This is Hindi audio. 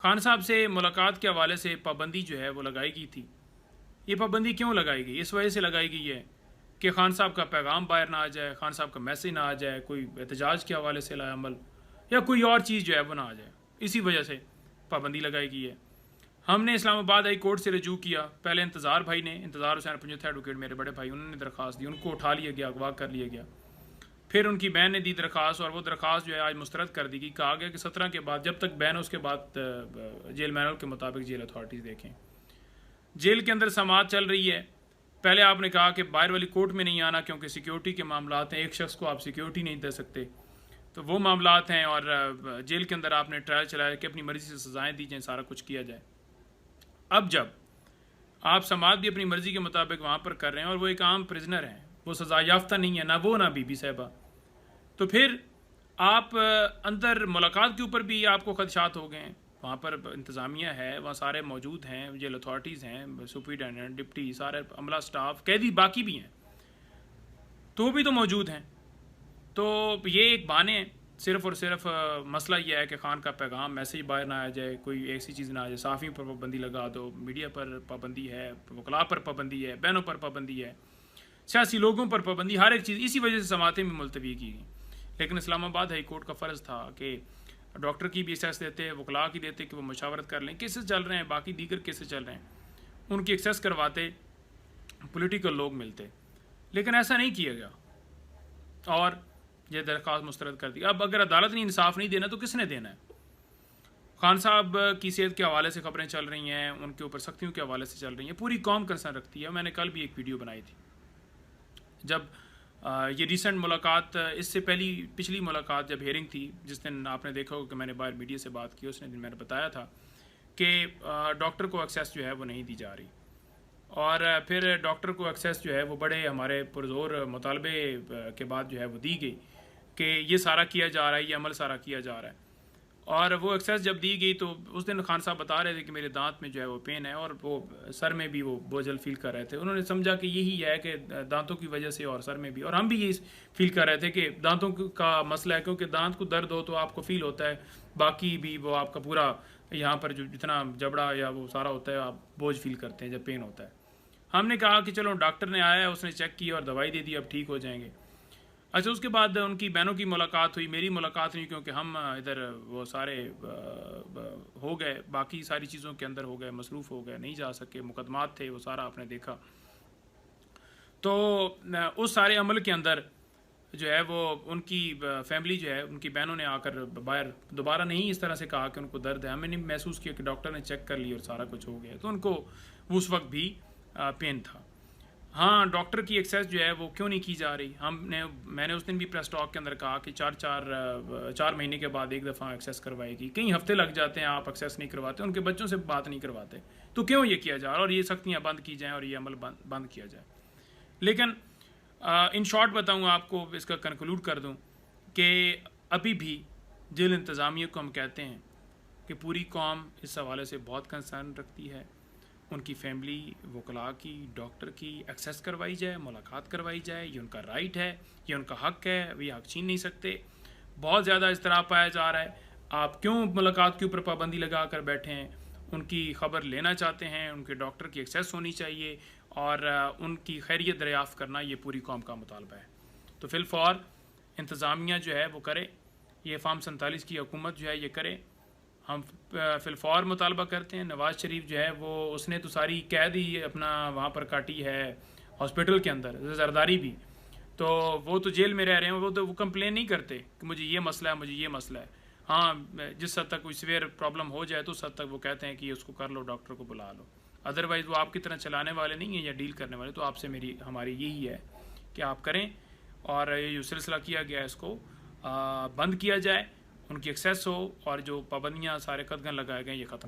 खान साहब से मुलाकात के हवाले से पाबंदी जो है वो लगाई गई थी। ये पाबंदी क्यों लगाई गई? इस वजह से लगाई गई है कि खान साहब का पैगाम बाहर ना आ जाए, खान साहब का मैसेज ना आ जाए, कोई एहतजाज के हवाले से लाएअमल या कोई और चीज़ जो है वो ना आ जाए। इसी वजह से पाबंदी लगाई गई है। हमने इस्लामाबाद हाई कोर्ट से रजू किया। पहले इंतज़ार भाई ने, इंतज़ार हुसैन पंजोथा एडवोकेट मेरे बड़े भाई, उन्होंने दरख्वास्त दी, उनको उठा लिया गया, अगवा कर लिया गया। फिर उनकी बहन ने दी दरख्वास्त और वो दरख्वास्त जो है आज मुस्तरद कर दी गई। कहा गया कि 17 के बाद, जब तक बैन है उसके बाद जेल मैनुअल के मुताबिक जेल अथॉरिटीज़ देखें। जेल के अंदर समात चल रही है। पहले आपने कहा कि बाहर वाली कोर्ट में नहीं आना क्योंकि सिक्योरिटी के मामलात हैं, एक शख्स को आप सिक्योरिटी नहीं दे सकते, तो वो मामलात हैं। और जेल के अंदर आपने ट्रायल चलाया कि अपनी मर्ज़ी से सज़ाएँ दी जाएँ, सारा कुछ किया जाए। अब जब आप समात भी अपनी मर्ज़ी के मुताबिक वहाँ पर कर रहे हैं और वो एक आम प्रिजनर हैं, वो सज़ा याफ्ता नहीं है, ना वो ना बीबी साहिबा, तो फिर आप अंदर मुलाकात के ऊपर भी आपको खदशात हो गए हैं। वहाँ पर इंतज़ामिया है, वहाँ सारे मौजूद हैं, जेल अथॉरिटीज़ हैं, सुपरिटेंडेंट, डिप्टी, सारे अमला, स्टाफ, कैदी बाकी भी हैं, तो भी तो मौजूद हैं। तो ये एक बहाने हैं। सिर्फ़ और सिर्फ मसला ये है कि खान का पैगाम मैसेज बाहर ना आ जाए, कोई ऐसी चीज़ ना आ जाए। सहाफ़ियों पर पाबंदी लगा दो, मीडिया पर पाबंदी है, वकला पर पाबंदी है, बहनों पर पाबंदी है, सियासी लोगों पर पाबंदी, हर एक चीज़। इसी वजह से समातें भी मुलतवी की गई। लेकिन इस्लामाबाद हाई कोर्ट का फ़र्ज़ था कि डॉक्टर की भी एक्सेस देते, वकला की देते कि वो मशावरत कर लें। केसेस चल रहे हैं, बाकी दीगर केसेस चल रहे हैं, उनकी एक्सेस करवाते, पॉलिटिकल लोग मिलते, लेकिन ऐसा नहीं किया गया और यह दरख्वास्त मुस्तरद कर दी। अब अगर अदालत ने इंसाफ नहीं देना तो किसने देना है? खान साहब की सेहत के हवाले से खबरें चल रही हैं, उनके ऊपर सख्तियों के हवाले से चल रही हैं, पूरी कौम कंसर्न रखती है। मैंने कल भी एक वीडियो बनाई थी जब ये रिसेंट मुलाकात, इससे पिछली मुलाकात जब हेयरिंग थी, जिस दिन आपने देखा होगा कि मैंने बाहर मीडिया से बात की, उसने दिन मैंने बताया था कि डॉक्टर को एक्सेस जो है वो नहीं दी जा रही। और फिर डॉक्टर को एक्सेस जो है वो बड़े हमारे पुरजोर मुतालबे के बाद जो है वो दी गई कि ये सारा किया जा रहा है, ये अमल सारा किया जा रहा है। और वो एक्सेस जब दी गई तो उस दिन खान साहब बता रहे थे कि मेरे दांत में जो है वो पेन है और वो सर में भी वो बोझल फील कर रहे थे। उन्होंने समझा कि यही है कि दांतों की वजह से और सर में भी, और हम भी यही फील कर रहे थे कि दांतों का मसला है, क्योंकि दांत को दर्द हो तो आपको फील होता है, बाकी भी वो आपका पूरा यहाँ पर जो जितना जबड़ा या वो सारा होता है आप बोझ फील करते हैं जब पेन होता है। हमने कहा कि चलो डॉक्टर ने आया है, उसने चेक किया और दवाई दे दी, अब ठीक हो जाएंगे। अच्छा, उसके बाद उनकी बहनों की मुलाकात हुई, मेरी मुलाकात हुई, क्योंकि हम इधर वो सारे हो गए, बाकी सारी चीज़ों के अंदर हो गए, मसरूफ़ हो गए, नहीं जा सके, मुकदमात थे, वो सारा आपने देखा। तो उस सारे अमल के अंदर जो है वो उनकी फैमिली जो है, उनकी बहनों ने आकर बाहर दोबारा नहीं इस तरह से कहा कि उनको दर्द है। हमने महसूस किया कि डॉक्टर ने चेक कर लिया और सारा कुछ हो गया, तो उनको उस वक्त भी पेन था। हाँ, डॉक्टर की एक्सेस जो है वो क्यों नहीं की जा रही? मैंने उस दिन भी प्रेस टॉक के अंदर कहा कि 4 महीने के बाद एक दफ़ा एक्सेस करवाएगी। कई हफ्ते लग जाते हैं, आप एक्सेस नहीं करवाते, उनके बच्चों से बात नहीं करवाते, तो क्यों ये किया जा रहा है? और ये सख्तियाँ बंद की जाएँ और ये अमल बंद किया जाए। लेकिन इन शॉर्ट बताऊँ आपको, इसका कंक्लूड कर दूँ कि अभी भी जेल इंतज़ामिया को हम कहते हैं कि पूरी कौम इस हवाले से बहुत कंसर्न रखती है। उनकी फैमिली, वकला की, डॉक्टर की एक्सेस करवाई जाए, मुलाकात करवाई जाए, ये उनका राइट है, ये उनका हक़ है, वे हक़ छीन नहीं सकते। बहुत ज़्यादा इज़्तिराब पाया जा रहा है। आप क्यों मुलाकात के ऊपर पाबंदी लगा कर बैठे हैं? उनकी ख़बर लेना चाहते हैं, उनके डॉक्टर की एक्सेस होनी चाहिए और उनकी खैरियत दरियाफ़्त करना ये पूरी कौम का मुतालबा है। तो फ़िलफ़ौर इंतज़ामिया जो है वो करे, ये फ़ॉर्म 47 की हुकूमत जो है ये करे। हम फ़िलफ़ौर मुतालबा करते हैं। नवाज़ शरीफ जो है वो, उसने तो सारी कैद ही अपना वहाँ पर काटी है हॉस्पिटल के अंदर, जरदारी भी, तो वो तो जेल में रह रहे हैं, वो कंप्लेन नहीं करते कि मुझे ये मसला है, मुझे ये मसला है। हाँ, जिस हद तक कोई सीवियर प्रॉब्लम हो जाए तो उस हद तक वो कहते हैं कि उसको कर लो, डॉक्टर को बुला लो। अदरवाइज़ वो आपकी तरह चलाने वाले नहीं हैं या डील करने वाले। तो आपसे हमारी यही है कि आप करें और ये जो सिलसिला किया गया है इसको बंद किया जाए, उनकी एक्सेस हो और जो पाबंदियाँ सारे कदगन लगाए गए ये ख़त्म।